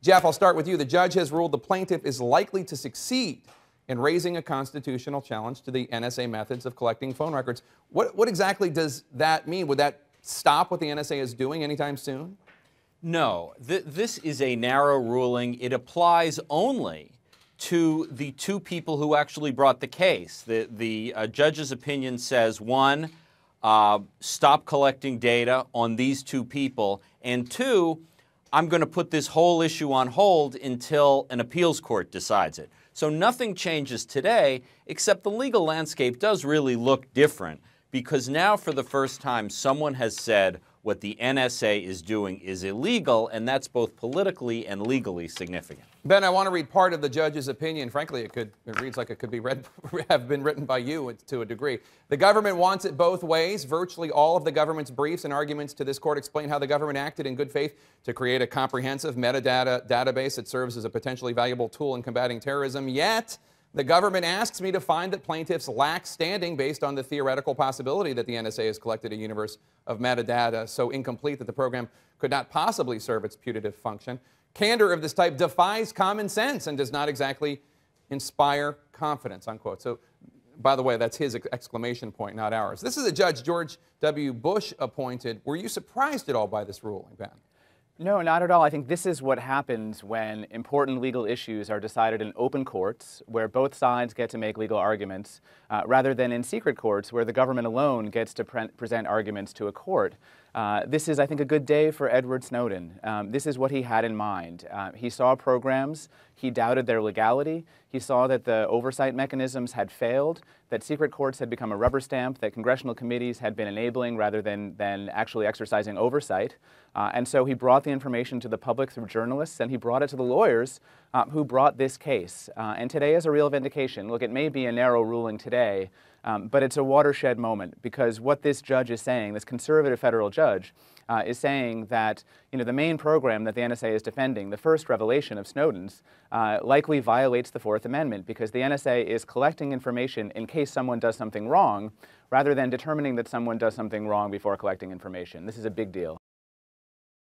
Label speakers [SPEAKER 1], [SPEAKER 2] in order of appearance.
[SPEAKER 1] Jeff, I'll start with you. The judge has ruled the plaintiff is likely to succeed in raising a constitutional challenge to the NSA methods of collecting phone records. What exactly does that mean? Would that stop what the NSA is doing anytime soon?
[SPEAKER 2] No, this is a narrow ruling. It applies only to the two people who actually brought the case. The judge's opinion says, one, stop collecting data on these two people, and two, I'm going to put this whole issue on hold until an appeals court decides it. So nothing changes today, except the legal landscape does really look different, because now for the first time someone has said what the NSA is doing is illegal, and that's both politically and legally significant.
[SPEAKER 1] Ben, I want to read part of the judge's opinion. Frankly, it reads like it could be have been written by you to a degree. The government wants it both ways. Virtually all of the government's briefs and arguments to this court explain how the government acted in good faith to create a comprehensive metadata database that serves as a potentially valuable tool in combating terrorism. Yet, the government asks me to find that plaintiffs lack standing based on the theoretical possibility that the NSA has collected a universe of metadata so incomplete that the program could not possibly serve its putative function. Candor of this type defies common sense and does not exactly inspire confidence, unquote. So, by the way, that's his exclamation point, not ours. This is a judge George W. Bush appointed. Were you surprised at all by this ruling, Ben?
[SPEAKER 3] No, not at all. I think this is what happens when important legal issues are decided in open courts, where both sides get to make legal arguments, rather than in secret courts, where the government alone gets to present arguments to a court. This is, I think, a good day for Edward Snowden. This is what he had in mind. He saw programs, he doubted their legality, he saw that the oversight mechanisms had failed, that secret courts had become a rubber stamp, that congressional committees had been enabling rather than actually exercising oversight. And so he brought the information to the public through journalists, and he brought it to the lawyers who brought this case. And today is a real vindication. Look, it may be a narrow ruling today, but it's a watershed moment, because what this judge is saying, this conservative federal judge, is saying that the main program that the NSA is defending, the first revelation of Snowden's, likely violates the Fourth Amendment, because the NSA is collecting information in case someone does something wrong, rather than determining that someone does something wrong before collecting information. This is a big deal.